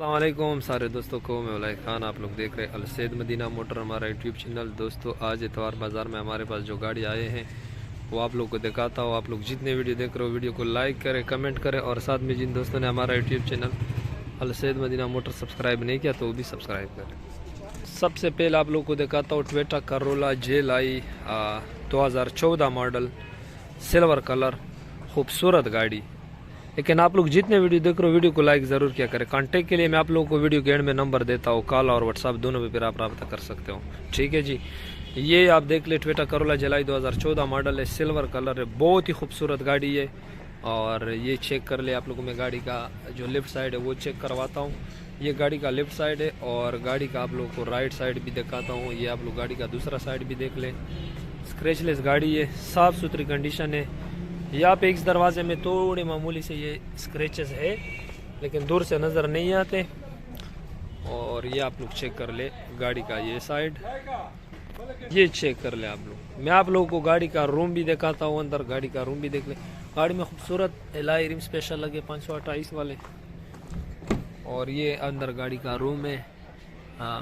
अस्सलाम वालेकुम सारे दोस्तों को मैं उलैय खान। आप लोग देख रहे हैं अलसैद मदीना मोटर, हमारा यूट्यूब चैनल। दोस्तों आज इतवार बाज़ार में हमारे पास जो गाड़ी आए हैं वो आप लोग को दिखाता हूँ। आप लोग जितने वीडियो देख रहे हो वीडियो को लाइक करें, कमेंट करें और साथ में जिन दोस्तों ने हमारा YouTube channel Al Saeed Madina motor subscribe नहीं किया तो वो भी सब्सक्राइब करें। सबसे पहले आप लोग को दिखाता हूँ Toyota Corolla GLi 2014 model, silver colour, खूबसूरत गाड़ी। लेकिन आप लोग जितने वीडियो देख रहे हो वीडियो को लाइक ज़रूर किया करें। कांटेक्ट के लिए मैं आप लोगों को वीडियो के एंड में नंबर देता हूँ, कॉल और व्हाट्सअप दोनों पे फिर आप रब्ता कर सकते हो। ठीक है जी, ये आप देख ले टोयोटा करोला जेल-आई 2014 मॉडल है, सिल्वर कलर है, बहुत ही खूबसूरत गाड़ी है। और ये चेक कर ले आप लोगों को मैं गाड़ी का जो लेफ्ट साइड है वो चेक करवाता हूँ। ये गाड़ी का लेफ्ट साइड है और गाड़ी का आप लोगों को राइट साइड भी दिखाता हूँ। ये आप लोग गाड़ी का दूसरा साइड भी देख लें। स्क्रैचलेस गाड़ी है, साफ़ सुथरी कंडीशन है। यहाँ पे इस दरवाजे में थोड़े मामूली से ये स्क्रैचेस है लेकिन दूर से नज़र नहीं आते। और ये आप लोग चेक कर ले गाड़ी का ये साइड, ये चेक कर ले आप लोग। मैं आप लोगों को गाड़ी का रूम भी दिखाता हूँ, अंदर गाड़ी का रूम भी देख ले। गाड़ी में खूबसूरत एलॉय रिम स्पेशल लगे 528 वाले। और ये अंदर गाड़ी का रूम है,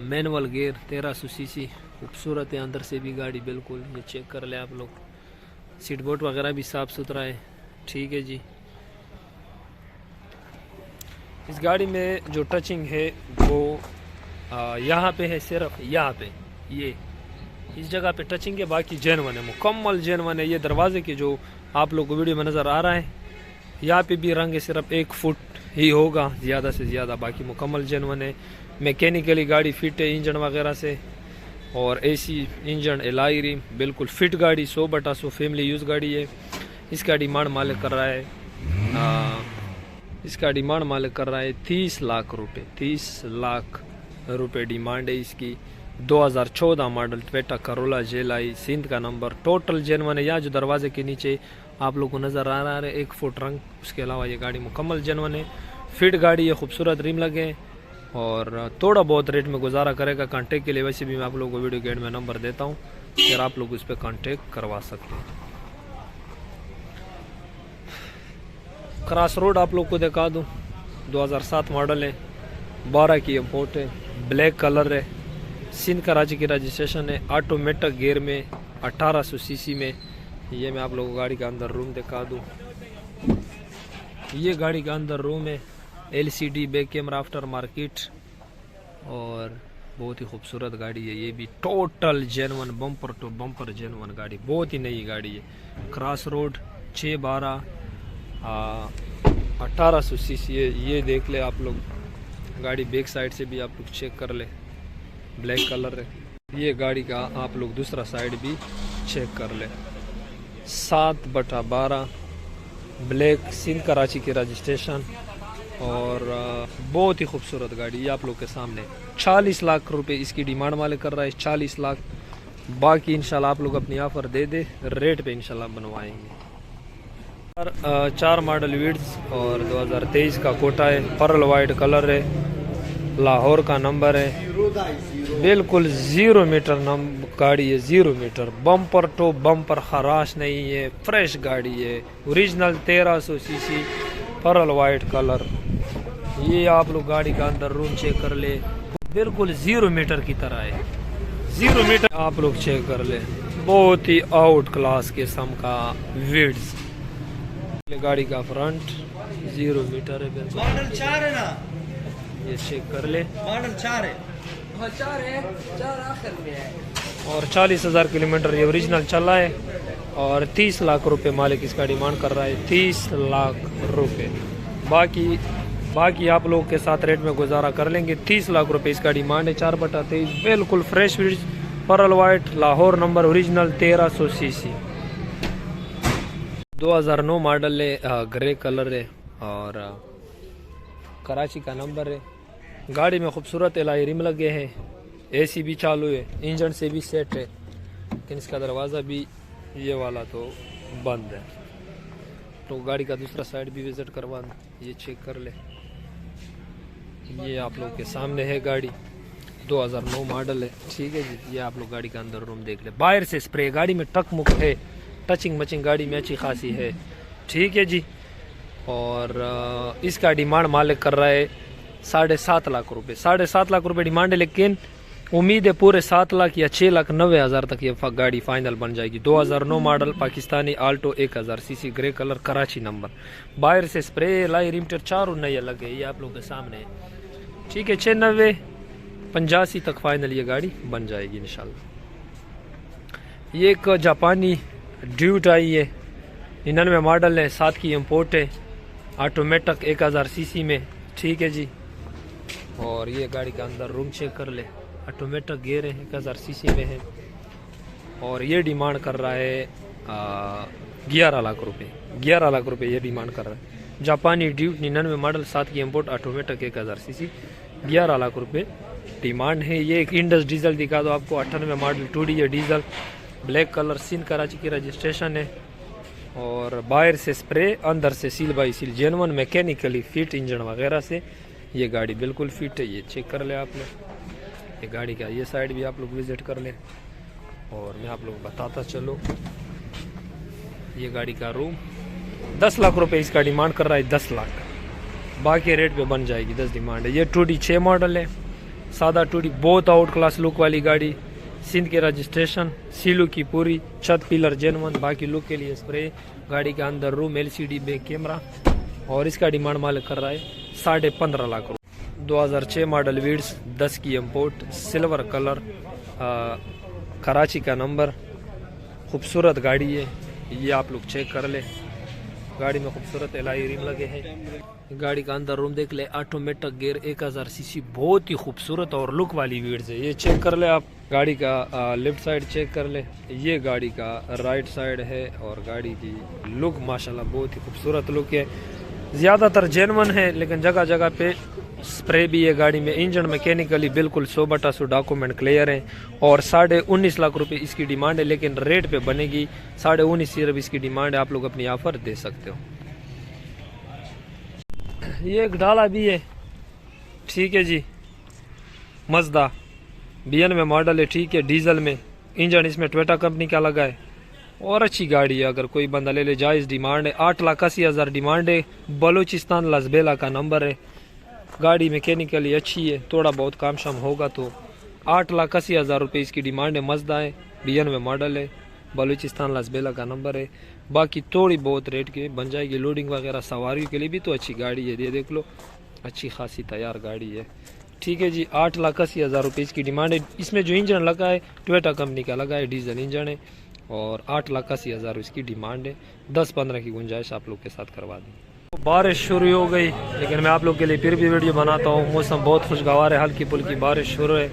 मैनुअल गियर 1300 सीसी, खूबसूरत है अंदर से भी गाड़ी बिल्कुल। ये चेक कर ले आप लोग, सीट बोर्ड वगैरह भी साफ़ सुथरा है। ठीक है जी, इस गाड़ी में जो टचिंग है वो यहाँ पे है, सिर्फ यहाँ पे ये इस जगह पे टचिंग है, बाकी जेनवन है, मुकम्मल जेनवन है। ये दरवाजे के जो आप लोग को वीडियो में नज़र आ रहा है यहाँ पे भी रंग है, सिर्फ 1 फुट ही होगा ज़्यादा से ज़्यादा, बाकी मुकम्मल जेनवन है। मैकेनिकली गाड़ी फिट है इंजन वगैरह से, और एसी इंजन एलॉय रिम बिल्कुल फिट गाड़ी, 100/100 फैमिली यूज़ गाड़ी है। इसका डिमांड मालिक कर रहा है इसका डिमांड मालिक कर रहा है 30 लाख रुपए। 30 लाख रुपए डिमांड है इसकी। 2014 मॉडल टोयोटा करोला जेल-आई, सिंध का नंबर, टोटल जेनवन है। यहाँ जो दरवाजे के नीचे आप लोग को नज़र आ रहा है 1 फुट रंग, उसके अलावा ये गाड़ी मुकम्मल जेनवन है, फिट गाड़ी है, खूबसूरत रिम लगे और थोड़ा बहुत रेट में गुजारा करेगा। कांटेक्ट के लिए वैसे भी मैं आप लोगों को वीडियो के एंड में नंबर देता हूँ, फिर आप लोग उस पर कांटेक्ट करवा सकते हैं। क्रॉस रोड आप लोग को दिखा दूँ, 2007 मॉडल है, 12 की इम्पोर्ट है, ब्लैक कलर है, सिंध कराची की रजिस्ट्रेशन है, ऑटोमेटिक गियर में 1800 सीसी में। ये मैं आप लोगों को गाड़ी का अंदर रूम दिखा दूँ। ये गाड़ी का अंदर रूम है, LCD back camera after market और बहुत ही खूबसूरत गाड़ी है। ये भी total genuine, bumper to bumper genuine गाड़ी, बहुत ही नई गाड़ी है। क्रॉस रोड 612 1800 सीसी है। ये देख ले आप लोग, गाड़ी बैक साइड से भी आप लोग चेक कर ले, ब्लैक कलर है। ये गाड़ी का आप लोग दूसरा साइड भी चेक कर ले, 7/12 ब्लैक, सिंध कराची की रजिस्ट्रेशन और बहुत ही खूबसूरत गाड़ी। ये आप लोग के सामने 40 लाख रुपए इसकी डिमांड मालिक कर रहा है, 40 लाख। बाकी इंशाल्लाह आप लोग अपनी ऑफर दे दे, रेट पे इंशाल्लाह बनवाएंगे। 4 मॉडल विड्स और 2023 का कोटा है, पर्ल वाइट कलर है, लाहौर का नंबर है, बिल्कुल 0 मीटर गाड़ी है, 0 मीटर, बम्पर टू बम्पर, खराश नहीं है, फ्रेश गाड़ी है, original 1300 CC, pearl white colour. ये आप लोग गाड़ी का अंदर रूम चेक कर ले, बिल्कुल 0 मीटर की तरह है, 0 मीटर आप लोग चेक कर ले, बहुत ही आउट क्लास किस्म का विड्स। गाड़ी का फ्रंट 0 मीटर है, बिल्कुल मॉडल 4 है ना, ये चेक कर ले, मॉडल 4 है, 4 आखिर में है। और 40,000 किलोमीटर ये ओरिजिनल चला है और 30 लाख रुपए मालिक इसका डिमांड कर रहा है, 30 लाख रुपए। बाकी आप लोग के साथ रेट में गुजारा कर लेंगे। 30 लाख रुपए इसका डिमांड है, 4/23 बिल्कुल फ्रेश विड्स, pearl white, Lahore number, original 1300 CC, 2009 model है, ग्रे कलर है और कराची का नंबर है। गाड़ी में खूबसूरत एलॉय रिम लगे हैं, AC भी चालू है, इंजन से भी सेट है, लेकिन इसका दरवाज़ा भी ये वाला तो बंद है। तो गाड़ी का दूसरा साइड भी विज़िट करवा दूँ, ये चेक कर ले। ये आप लोग के सामने है गाड़ी, 2009 मॉडल है। ठीक है जी, ये आप लोग गाड़ी का अंदर रूम देख ले। बाहर से स्प्रे, गाड़ी में टक मुक है, टचिंग मचिंग गाड़ी में अच्छी खासी है। ठीक है जी, और इसका डिमांड मालिक कर रहा है 7.5 लाख रुपए, 7.5 लाख रुपए डिमांड है, लेकिन उम्मीद है पूरे 7 लाख या 6,90,000 तक ये गाड़ी फाइनल बन जाएगी। 2009 model Pakistani Alto 1000 CC grey colour Karachi number, बाहर से स्प्रे लाई रिमटर चारों नए लगे, ये आप लोगों के सामने है। ठीक है, 96-85 तक फाइनल ये गाड़ी बन जाएगी इंशाल्लाह। ये एक जापानी ड्यूट आई है, 99 मॉडल है, 7 की इम्पोर्ट है, ऑटोमेटिक 1000 सीसी में। ठीक है जी, और ये गाड़ी का अंदर रूम चेक कर ले, ऑटोमेटिक गियर है, 1000 सीसी में है, और ये डिमांड कर रहा है 11 लाख रुपए, 11 लाख रुपए ये डिमांड कर रहा है। जापानी ड्यूट 99 मॉडल, 7 की इम्पोर्ट, ऑटोमेटिक 1000 सीसी, 11 लाख रुपए डिमांड है। ये एक इंडस डीजल दिखा दो आपको, 98 मॉडल 2D है diesel, black colour, Sindh Karachi की रजिस्ट्रेशन है, और बाहर से स्प्रे, अंदर से seal by seal, genuine mechanically fit engine वगैरह से ये गाड़ी बिल्कुल फिट है। ये चेक कर ले आप लोग, ये गाड़ी का ये साइड भी आप लोग विजिट कर लें, और मैं आप लोग बताता चलो। ये गाड़ी का रूम 10 लाख रुपए इसका डिमांड कर रहा है, 10 लाख, बाकी रेट पे बन जाएगी, 10 डिमांड है। ये 2D 6 मॉडल है, सादा 2D, बहुत आउट क्लास लुक वाली गाड़ी, सिंध के रजिस्ट्रेशन, सीलू की पूरी, छत पिलर जेनवन, बाकी लुक के लिए स्प्रे, गाड़ी के अंदर रूम, LCD बैक कैमरा, और इसका डिमांड मालिक कर रहा है 15.5 लाख रुपये। 2006 मॉडल वीड्स, 10 की इम्पोर्ट, सिल्वर कलर, कराची का नंबर, खूबसूरत गाड़ी है, ये आप लोग चेक कर ले। गाड़ी में खूबसूरत एलआई रिम लगे हैं, गाड़ी का अंदर रूम देख ले, ऑटोमेटिक गियर, 1000 सीसी, बहुत ही खूबसूरत और लुक वाली वीड्स है, ये चेक कर ले आप। गाड़ी का लेफ्ट साइड चेक कर ले, ये गाड़ी का राइट साइड है, और गाड़ी की लुक माशाल्लाह बहुत ही खूबसूरत लुक है, ज़्यादातर जेनवन है, लेकिन जगह जगह पे स्प्रे भी है गाड़ी में। इंजन मैकेनिकली बिल्कुल 100/100 डॉक्यूमेंट क्लियर है, और 19.5 लाख रुपए इसकी डिमांड है, लेकिन रेट पे बनेगी 19.5 सिर्फ इसकी डिमांड है, आप लोग अपनी ऑफर दे सकते हो। ये एक डाला भी है, ठीक है जी, मजदा 92 मॉडल है, ठीक है, डीजल में, इंजन इसमें टोयोटा कंपनी का लगा है, और अच्छी गाड़ी है, अगर कोई बंदा ले ले, जायज़ डिमांड है, 8,80,000 डिमांड है, बलूचिस्तान लसबेला का नंबर है, गाड़ी मैकेनिकली अच्छी है, थोड़ा बहुत काम शाम होगा तो 8,80,000 रुपये इसकी डिमांड है। मजदा है, 92 मॉडल है, बलूचिस्तान लसबेला का नंबर है, बाकी थोड़ी बहुत रेट के बन जाएगी, लोडिंग वगैरह सवारियों के लिए भी तो अच्छी गाड़ी है, ये देख लो, अच्छी खासी तैयार गाड़ी है। ठीक है जी, 8,80,000 रुपये इसकी डिमांड है। इसमें जो इंजन लगा है टोयोटा कंपनी का लगा है, डीजल इंजन है, और 8,80,000 इसकी डिमांड है, 10-15 की गुंजाइश आप लोग के साथ करवा दें। बारिश शुरू हो गई, लेकिन मैं आप लोग के लिए फिर भी वीडियो बनाता हूँ, मौसम बहुत खुशगवार है, हल्की फुल्की बारिश शुरू है,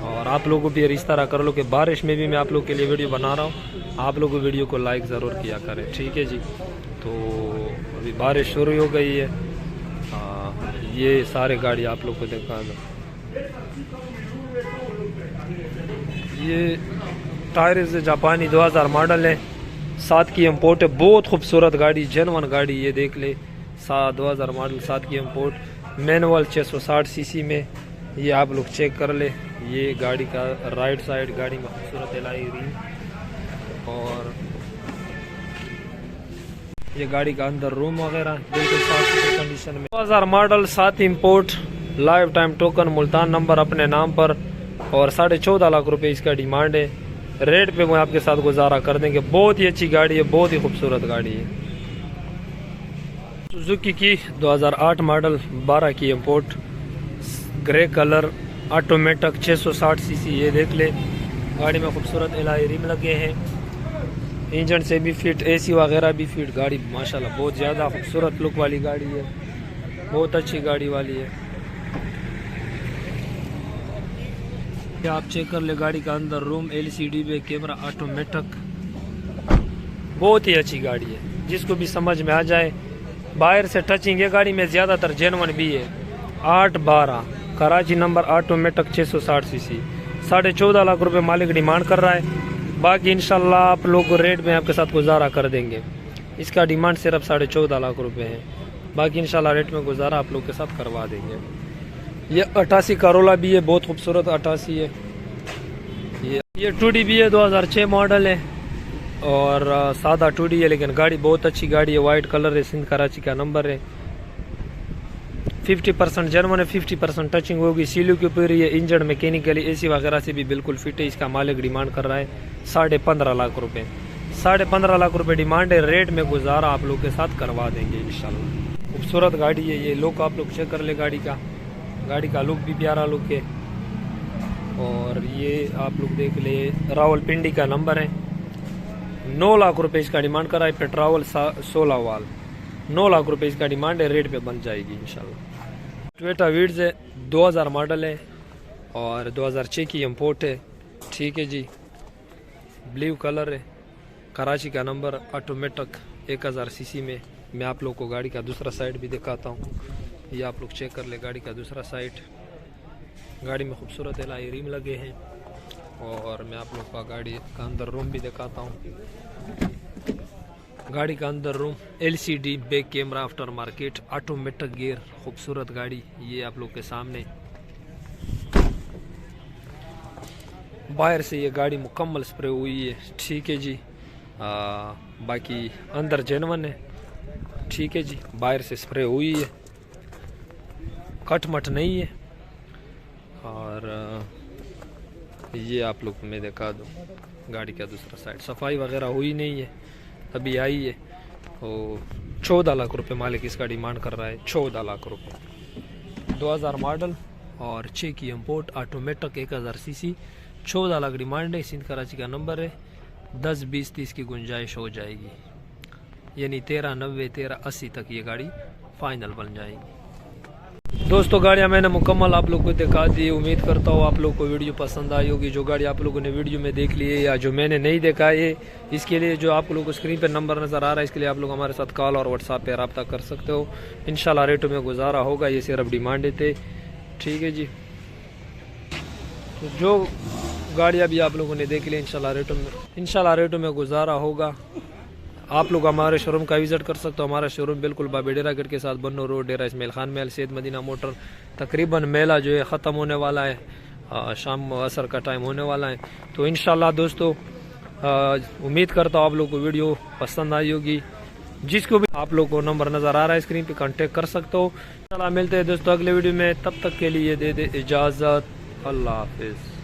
और आप लोगों को भी इस तरह कर लो कि बारिश में भी मैं आप लोग के लिए वीडियो बना रहा हूँ, आप लोग वीडियो को लाइक ज़रूर किया करें। ठीक है जी, तो अभी बारिश शुरू हो गई है, ये सारे गाड़ी आप लोग को दिखा दो। ये टायर से जापानी 2000 मॉडल है, 7 की इम्पोर्ट है, बहुत खूबसूरत गाड़ी, जेनवन गाड़ी, ये देख ले, 2000 मॉडल, 7 की इम्पोर्ट, मैनुअल 660 सीसी में, ये आप लोग चेक कर ले। ये गाड़ी का राइट साइड, गाड़ी में खूबसूरत एलआई रिम, और ये गाड़ी का अंदर रूम वगैरह बिल्कुल साफ सुथरी कंडीशन में। 2000 model, 7 import, life time token, Multan number अपने नाम पर, और 14.5 लाख रुपए इसका डिमांड है। रेट पे मैं आपके साथ गुजारा कर देंगे, बहुत ही अच्छी गाड़ी है, बहुत ही खूबसूरत गाड़ी है। सुजुकी की 2008 मॉडल, 12 की import, grey colour, automatic 660 CC, ये देख ले, गाड़ी में खूबसूरत एलआई रिम लगे हैं, इंजन से भी फिट, एसी वगैरह भी फिट, गाड़ी माशाल्लाह बहुत ज़्यादा खूबसूरत लुक वाली गाड़ी है, बहुत अच्छी गाड़ी वाली है। आप चेक कर ले, गाड़ी का अंदर room, LCD back camera, automatic, बहुत ही अच्छी गाड़ी है, जिसको भी समझ में आ जाए। बाहर से टचिंग है गाड़ी में, ज़्यादातर जेनवन भी है, 812 Karachi number, automatic 660 CC, 14.5 lakh रुपए मालिक डिमांड कर रहा है, बाकी इंशाल्लाह आप लोग रेट में आपके साथ गुजारा कर देंगे। इसका डिमांड सिर्फ 14.5 लाख रुपए है, बाकी इंशाल्लाह रेट में गुजारा आप लोग के साथ करवा देंगे। ये 88 करोला भी है, बहुत खूबसूरत 88 है। ये 2D भी है, 2006 मॉडल है, और सादा 2D है, लेकिन गाड़ी बहुत अच्छी गाड़ी है, वाइट कलर है, सिंध कराची का नंबर है, 50% जर्मन है, 50% टचिंग होगी। सीलू के ऊपर ये इंजन मैकेनिकली एसी वगैरह से भी बिल्कुल फिट है। इसका मालिक डिमांड कर रहा है 15.5 लाख रुपए। 15.5 लाख रुपए डिमांड है। रेट में गुजारा आप लोग के साथ करवा देंगे इंशाल्लाह। खूबसूरत गाड़ी है ये। लुक आप लोग चेक कर ले गाड़ी का लुक भी प्यारा लुक है। और ये आप लोग देख ले, रावलपिंडी का नंबर है। 9 लाख रुपए इसका डिमांड करा है। पेट्रोल 16 वाल, 9 लाख रुपए इसका डिमांड है। रेट पे बन जाएगी इंशाल्लाह। टोयोटा वीड्स है, 2000 मॉडल है और 2006 की इंपोर्ट है। ठीक है जी, ब्लू कलर है, कराची का नंबर, ऑटोमेटिक 1000 सीसी में। मैं आप लोग को गाड़ी का दूसरा साइड भी दिखाता हूँ। ये आप लोग चेक कर ले गाड़ी का दूसरा साइड। गाड़ी में खूबसूरत एलॉय रिम लगे हैं। और मैं आप लोग का गाड़ी का अंदर रूम भी दिखाता हूँ। गाड़ी का अंदर room, LCD back camera, after market, automatic gear, खूबसूरत गाड़ी ये आप लोग के सामने। बाहर से ये गाड़ी मुकम्मल स्प्रे हुई है। ठीक है जी, बाकी अंदर जेनवन है। ठीक है जी, बाहर से स्प्रे हुई है, कटमट नहीं है। और ये आप लोग मैं दिखा दूँ गाड़ी का दूसरा साइड। सफाई वगैरह हुई नहीं है, अभी आई है। तो 14 लाख रुपए मालिक इसका डिमांड कर रहा है। 14 लाख रुपए, 2000 मॉडल और 6 की import, automatic 1000 CC, 14 lakh demand है। सिंध कराची का नंबर है। 10, 20, 30 की गुंजाइश हो जाएगी, यानी 1390, 1380 तक ये गाड़ी फाइनल बन जाएगी। दोस्तों गाड़ियाँ मैंने मुकम्मल आप लोग को दिखा दी। उम्मीद करता हूँ आप लोग को वीडियो पसंद आई होगी। जो गाड़ी आप लोगों ने वीडियो में देख ली है या जो मैंने नहीं देखा है, इसके लिए जो आप लोगों को स्क्रीन पर नंबर नज़र आ रहा है, इसके लिए आप लोग हमारे साथ कॉल और व्हाट्सएप पे रब्ता कर सकते हो। इंशाल्लाह रेटों में गुजारा होगा। ये सिर्फ डिमांड थे। ठीक है जी, तो जो गाड़ियाँ भी आप लोगों ने देख ली इंशाल्लाह रेटों में गुजारा होगा। आप लोग हमारे शोरूम का विज़िट कर सकते हो। हमारा शोरूम बिल्कुल बाबी डेरा गेट के साथ, बन्नो रोड, डेरा इस्माइल खान में, अलसैद मदीना मोटर। तकरीबन मेला जो है ख़त्म होने वाला है, शाम असर का टाइम होने वाला है। तो इंशाल्लाह दोस्तों उम्मीद करता हूँ आप लोग को वीडियो पसंद आई होगी। जिसको भी आप लोग को नंबर नज़र आ रहा है स्क्रीन पे, कांटेक्ट कर सकते हो। इंशाल्लाह मिलते हैं दोस्तों अगले वीडियो में। तब तक के लिए दे इजाज़त। अल्लाह हाफिज़।